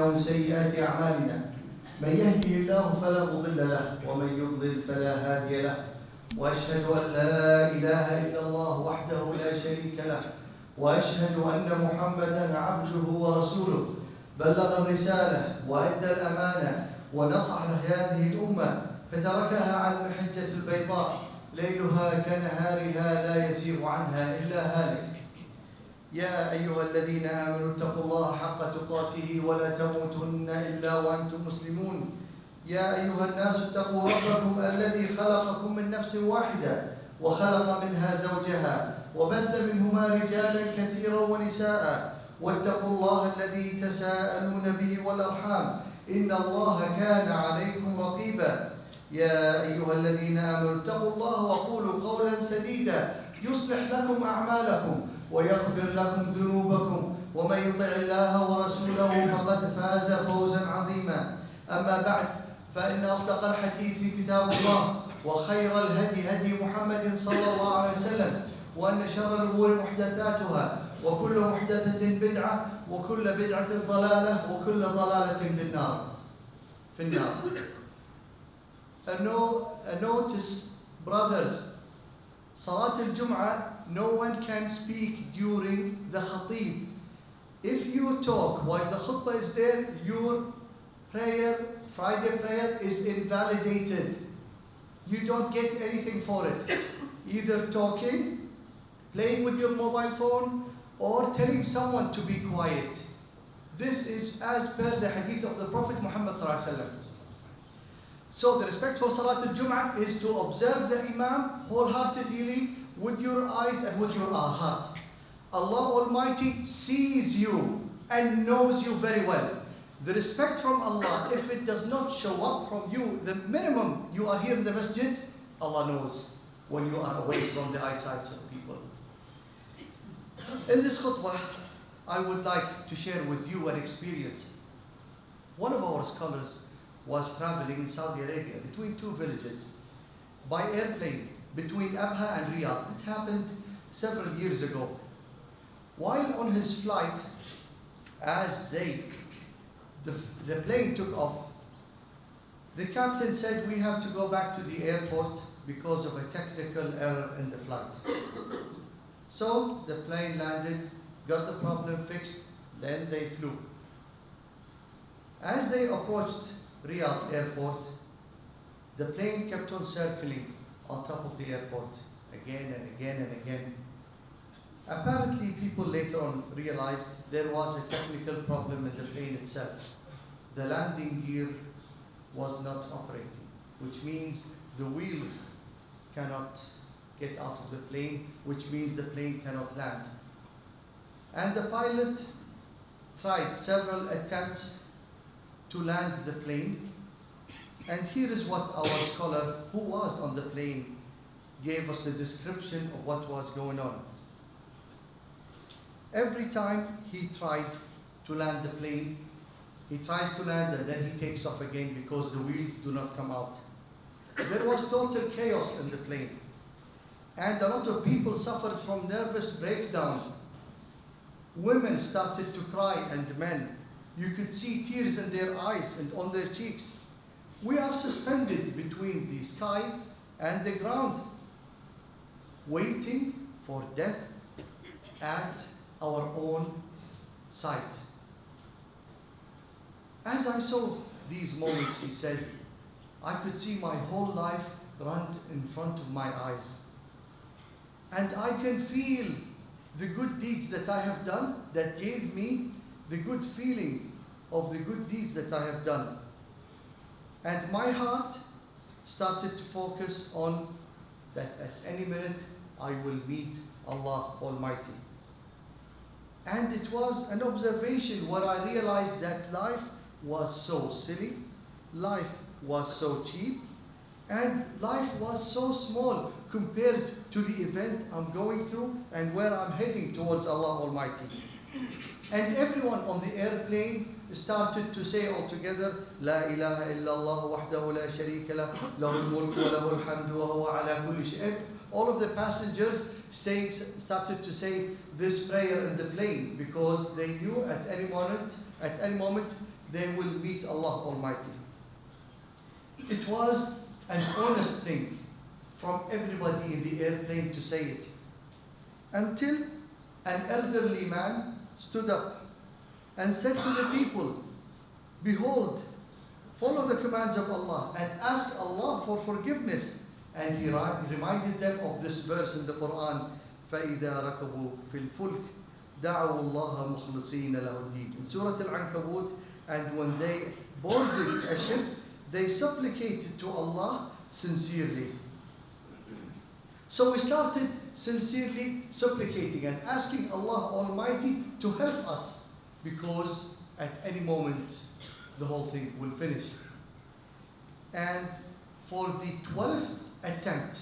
ومن سيئات أعمالنا من يهده الله فلا مضل له ومن يضلل فلا هادي له وأشهد أن لا إله إلا الله وحده لا شريك له وأشهد أن محمدا عبده ورسوله بلغ الرسالة وأدى الأمانة ونصح هذه الأمة فتركها على المحجة البيضاء ليلها كنهارها لا يزيغ عنها إلا هالك. يا أيها الذين آمنوا اتقوا الله حق تقاته ولا تموتن إلا وأنتم مسلمون. يا أيها الناس اتقوا ربكم الذي خلقكم من نفس واحدة وخلق منها زوجها وبث منهما رجالا كثيرا ونساء واتقوا الله الذي تساءلون به والأرحام إن الله كان عليكم رقيبا. يا أيها الذين آمنوا اتقوا الله وقولوا قولا سديدا يصلح لكم أعمالكم ويغفر لكم ذنوبكم ومن يطع الله ورسوله فقد فاز فوزا عظيما. أما بعد فإن أصدق الحديث كتاب الله وخير الهدي هدي محمد صلى الله عليه وسلم وأن شر الأمور محدثاتها وكل محدثة بدعة وكل بدعة ضلالة وكل ضلالة في النار. A notice, brothers, Salat al-Jum'ah, no one can speak during the khatib. If you talk while the khutbah is there, your prayer, Friday prayer, is invalidated. You don't get anything for it. Either talking, playing with your mobile phone, or telling someone to be quiet. This is as per the hadith of the Prophet Muhammad sallallahu alaihi wasallam. So the respect for Salat al-Jum'ah is to observe the Imam wholeheartedly with your eyes and with your heart. Allah Almighty sees you and knows you very well. The respect from Allah, if it does not show up from you, the minimum you are here in the masjid, Allah knows when you are away from the eyesight of people. In this khutbah, I would like to share with you an experience. One of our scholars was traveling in Saudi Arabia between two villages by airplane between Abha and Riyadh. It happened several years ago. While on his flight, as the plane took off, the captain said, "We have to go back to the airport because of a technical error in the flight." So the plane landed, got the problem fixed, then they flew. As they approached Riyadh airport, the plane kept on circling on top of the airport again and again and again. Apparently, people later on realized there was a technical problem in the plane itself. The landing gear was not operating, which means the wheels cannot get out of the plane, which means the plane cannot land. And the pilot tried several attempts to land the plane. And here is what our scholar who was on the plane gave us the description of what was going on. Every time he tried to land the plane, he tries to land and then he takes off again because the wheels do not come out. There was total chaos in the plane. And a lot of people suffered from nervous breakdown. Women started to cry and men. You could see tears in their eyes and on their cheeks. We are suspended between the sky and the ground, waiting for death at our own sight. As I saw these moments, he said, I could see my whole life run in front of my eyes. And I can feel the good deeds that I have done that gave me the good feeling of the good deeds that I have done. And my heart started to focus on that at any minute I will meet Allah Almighty. And it was an observation where I realized that life was so silly, life was so cheap, and life was so small compared to the event I'm going through and where I'm heading towards Allah Almighty. And everyone on the airplane started to say all together, La ilaha illallah wahdahu la sharika lah, lahul mulk wa lahul hamdu wa huwa ala kulli shay'. All of the passengers started to say this prayer in the plane because they knew at any moment they will meet Allah Almighty. It was an honest thing from everybody in the airplane to say it, until an elderly man stood up and said to the people, behold, follow the commands of Allah and ask Allah for forgiveness. And he reminded them of this verse in the Quran, فَإِذَا رَكَبُوا فِي الْفُلْكِ دَعَوُوا اللَّهَ مُخْلِصِينَ لَهُ الدِّينَ. In Surah Al-Ankabut, and when they boarded a ship, they supplicated to Allah sincerely. So we started sincerely supplicating and asking Allah Almighty to help us, because at any moment the whole thing will finish. And for the 12th attempt,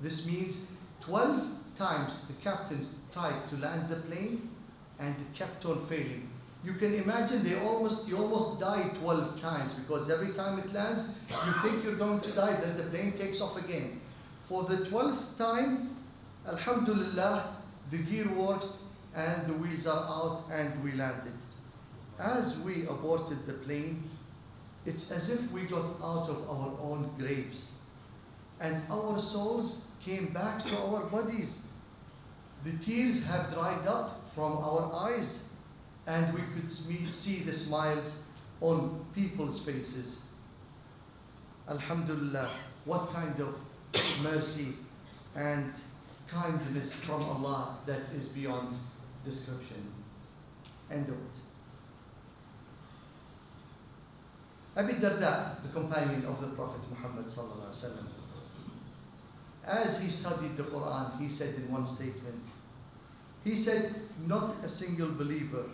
this means 12 times the captains tried to land the plane and it kept on failing. You can imagine you almost die 12 times, because every time it lands, you think you're going to die, then the plane takes off again. For the 12th time, Alhamdulillah, the gear worked and the wheels are out and we landed. As we aborted the plane, it's as if we got out of our own graves and our souls came back to our bodies. The tears have dried up from our eyes and we could see the smiles on people's faces. Alhamdulillah, what kind of mercy and kindness from Allah that is beyond description. End of it. Abi Darda, the companion of the Prophet Muhammad sallallahu alaihi wasallam, as he studied the Quran, he said in one statement, he said, not a single believer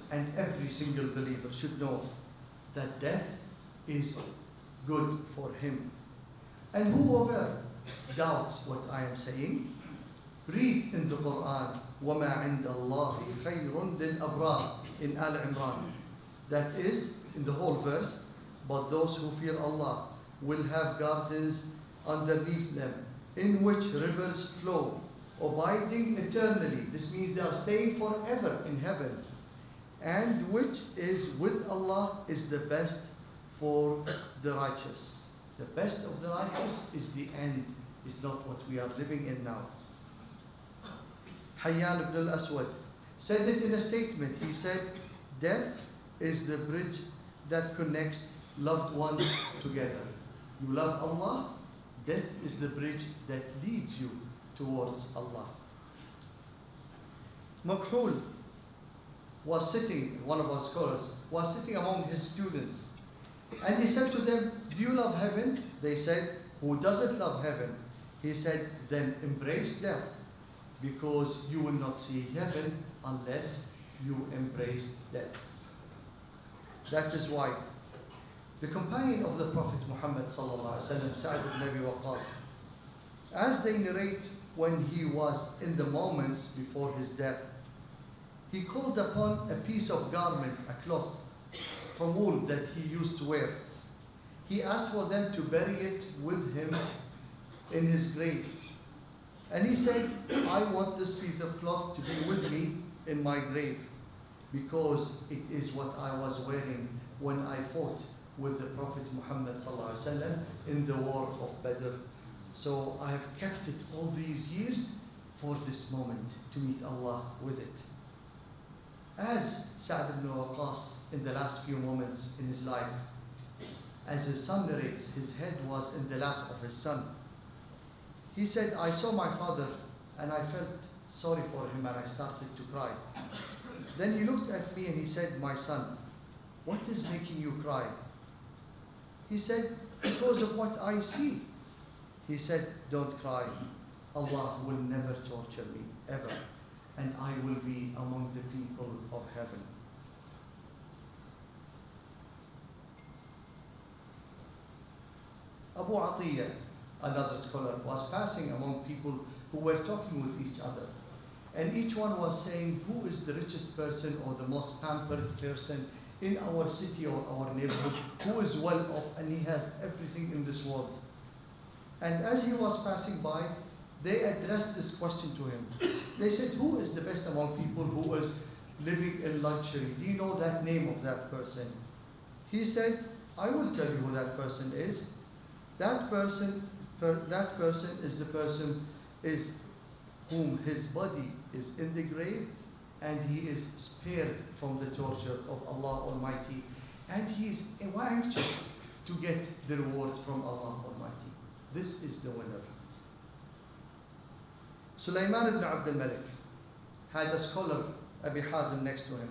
and every single believer should know that death is good for him. And whoever doubts what I am saying, read in the Quran, وَمَا عِنْدَ اللَّهِ خَيْرٌ لِلْأَبْرَارِ in Al Imran. That is, in the whole verse, but those who fear Allah will have gardens underneath them, in which rivers flow, abiding eternally. This means they are staying forever in heaven. And which is with Allah is the best for the righteous. The best of the righteous is the end, is not what we are living in now. Hayyan ibn al-Aswad said it in a statement. He said, death is the bridge that connects loved ones together. You love Allah, death is the bridge that leads you towards Allah. Makhul was sitting, one of our scholars, was sitting among his students. And he said to them, do you love heaven? They said, who doesn't love heaven? He said, then embrace death, because you will not see heaven unless you embrace death. That is why the companion of the Prophet Muhammad sallallahu alaihi wasallam, Sa'd ibn Abi Waqqas, as they narrate when he was in the moments before his death, he called upon a piece of garment, a cloth from wool that he used to wear. He asked for them to bury it with him in his grave. And he said, I want this piece of cloth to be with me in my grave, because it is what I was wearing when I fought with the Prophet Muhammad sallallahu alaihi wasallam in the war of Badr. So I have kept it all these years for this moment, to meet Allah with it. As Sa'd ibn Waqqas, in the last few moments in his life, as his son narrates, his head was in the lap of his son. He said, I saw my father and I felt sorry for him and I started to cry. Then he looked at me and he said, my son, what is making you cry? He said, because of what I see. He said, don't cry. Allah will never torture me, ever. And I will be among the people of heaven. Abu Atiyah, another scholar, was passing among people who were talking with each other. And each one was saying, who is the richest person or the most pampered person in our city or our neighborhood, who is well off and he has everything in this world. And as he was passing by, they addressed this question to him. They said, who is the best among people, who is living in luxury. Do you know that name of that person? He said, I will tell you who that person is. That person is the person is whom his body is in the grave and he is spared from the torture of Allah Almighty, and he is anxious to get the reward from Allah Almighty. This is the winner. Sulaiman ibn Abdul Malik had a scholar, Abi Hazim, next to him.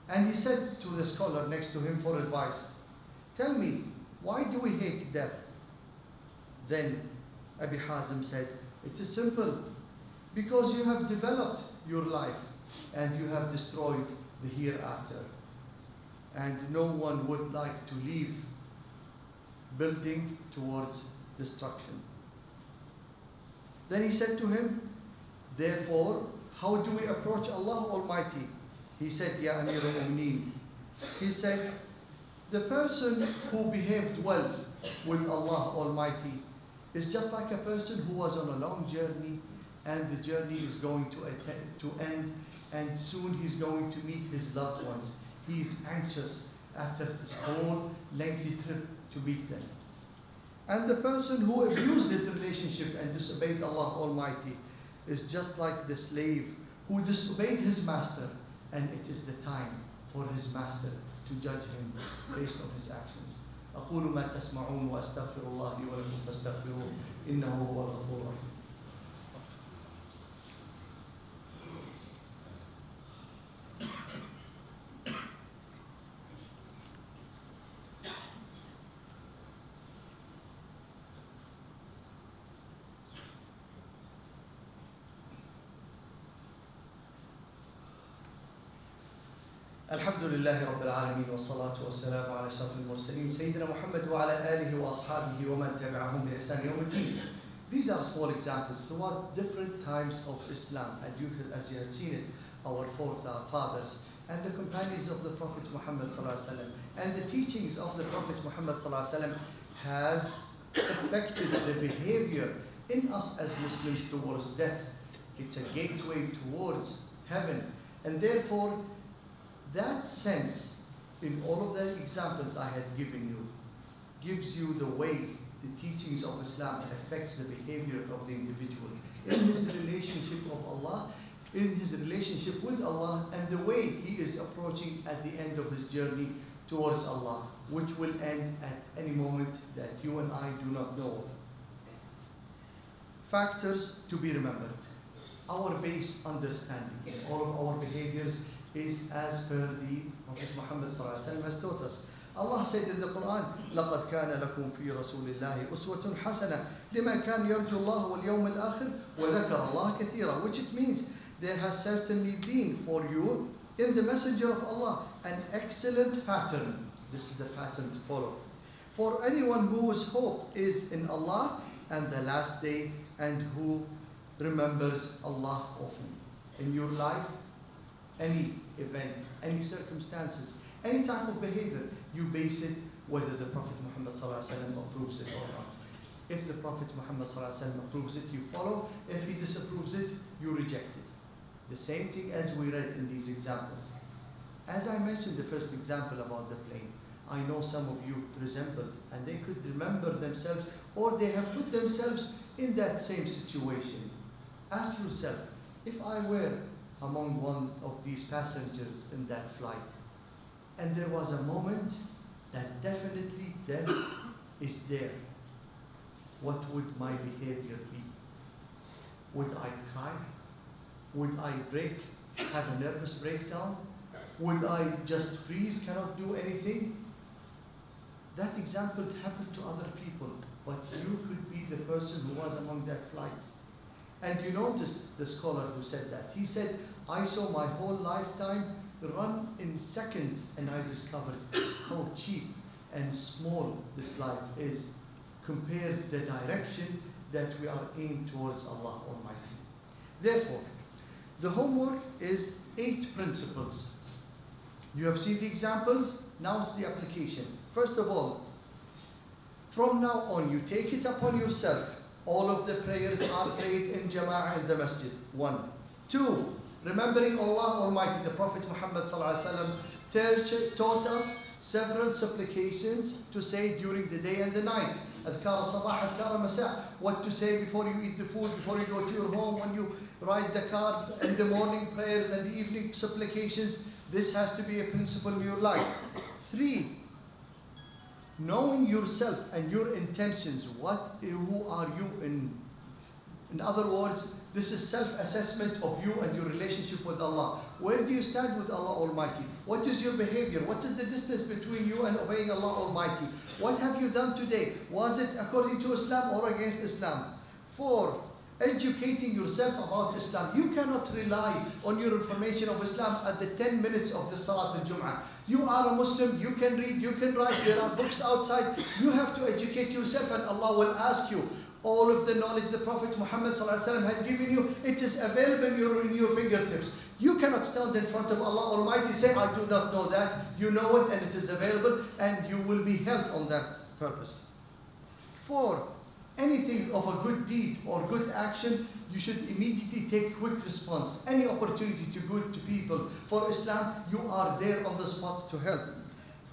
And he said to the scholar next to him for advice, tell me, why do we hate death? Then Abi Hazim said, it is simple. Because you have developed your life and you have destroyed the hereafter. And no one would like to leave building towards destruction. Then he said to him, therefore, how do we approach Allah Almighty? He said, Ya Amir al-Mu'mineen. He said, the person who behaved well with Allah Almighty is just like a person who was on a long journey and the journey is going to end and soon he's going to meet his loved ones. He is anxious after this whole lengthy trip to meet them. And the person who abused his relationship and disobeyed Allah Almighty is just like the slave who disobeyed his master, and it is the time for his master to judge him based on his actions. أقول ما تسمعون وأستغفر الله لي ولكم فاستغفروه إنه هو الغفور الرحيم. الحمد لله رب العالمين والصلاة والسلام على أشرف المرسلين سيدنا محمد وعلى آله وأصحابه ومن تبعهم بإحسان يوم الدين. These are small examples throughout different times of Islam, and as you have seen it, our forefathers and the companions of the Prophet Muhammad ﷺ, and the teachings of the Prophet Muhammad ﷺ has affected the behavior in us as Muslims towards death. It's a gateway towards heaven, and therefore that sense in all of the examples I had given you gives you the way the teachings of Islam affects the behavior of the individual in his relationship of Allah, in his relationship with Allah, and the way he is approaching at the end of his journey towards Allah, which will end at any moment that you and I do not know of. Factors to be remembered. Our base understanding in all of our behaviors is as per the Prophet Muhammad ﷺ has taught us. Allah said in the Quran, لَقَدْ كَانَ لَكُمْ فِي رَسُولِ اللَّهِ أُسْوَةٌ حَسَنَةٌ لِمَنْ كَانَ يَرْجُو اللَّهَ وَالْيَوْمَ الْآخِرِ وَذَكَرَ اللَّهَ كَثِيرًا, which it means there has certainly been for you in the Messenger of Allah an excellent pattern. This is the pattern to follow. For anyone whose hope is in Allah and the last day, and who remembers Allah often. In your life, any event, any circumstances, any type of behavior, you base it whether the Prophet Muhammad ﷺ approves it or not. If the Prophet Muhammad ﷺ approves it, you follow. If he disapproves it, you reject it. The same thing as we read in these examples. As I mentioned the first example about the plane, I know some of you resembled and they could remember themselves, or they have put themselves in that same situation. Ask yourself, if I were among one of these passengers in that flight, and there was a moment that definitely death is there, what would my behavior be? Would I cry? Would I have a nervous breakdown? Would I just freeze, cannot do anything? That example happened to other people, but you could be the person who was among that flight. And you noticed the scholar who said that. He said, I saw my whole lifetime run in seconds, and I discovered how cheap and small this life is compared to the direction that we are aimed towards Allah Almighty. Therefore, the homework is 8 principles. You have seen the examples, now it's the application. First of all, from now on, you take it upon yourself. All of the prayers are prayed in Jama'ah in the masjid. 1. 2. Remembering Allah Almighty. The Prophet Muhammad taught us several supplications to say during the day and the night. Adhkar al-sabah, adhkar al-masa. What to say before you eat the food, before you go to your home, when you ride the car, in the morning prayers and the evening supplications. This has to be a principle in your life. 3, knowing yourself and your intentions. Who are you in other words, this is self-assessment of you and your relationship with Allah. Where do you stand with Allah Almighty? What is your behavior? What is the distance between you and obeying Allah Almighty? What have you done today? Was it according to Islam or against Islam? 4, educating yourself about Islam. You cannot rely on your information of Islam at the 10 minutes of the Salat al-Jum'ah. You are a Muslim, you can read, you can write, there are books outside. You have to educate yourself and Allah will ask you. All of the knowledge the Prophet Muhammad had given you, it is available in your fingertips. You cannot stand in front of Allah Almighty, say, I do not know that. You know it and it is available and you will be held on that purpose. 4, anything of a good deed or good action, you should immediately take quick response. Any opportunity to good to people for Islam, you are there on the spot to help.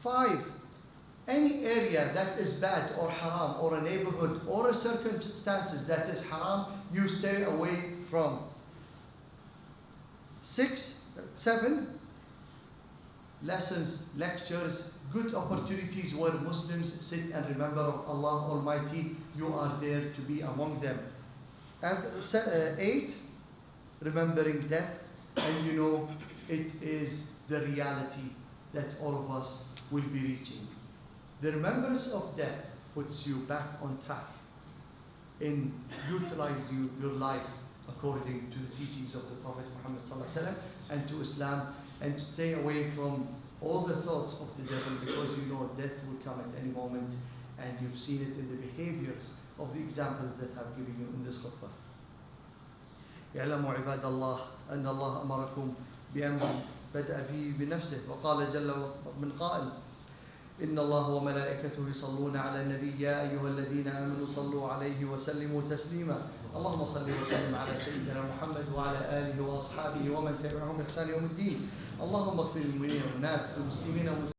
5, any area that is bad or haram or a neighborhood or a circumstances that is haram, you stay away from. 7, lessons, lectures, good opportunities where Muslims sit and remember Allah Almighty. You are there to be among them. 8, remembering death, and you know it is the reality that all of us will be reaching. The remembrance of death puts you back on track and utilize your life according to the teachings of the Prophet Muhammad ﷺ and to Islam, and stay away from all the thoughts of the devil, because you know death will come at any moment, and you've seen it in the behaviors of the examples that I've given you in this khutbah. اعلموا عباد الله أن الله أمركم بأمر بدأ به بنفسه وقال جل من قائل إن الله وملائكته يصلون على النبي يا أيها الذين آمنوا صلوا عليه وسلموا تسليما اللهم صل وسلم على سيدنا محمد وعلى آله وأصحابه ومن تبعهم بإحسان يوم الدين اللهم اغفر للمؤمنين والمؤمنات المسلمين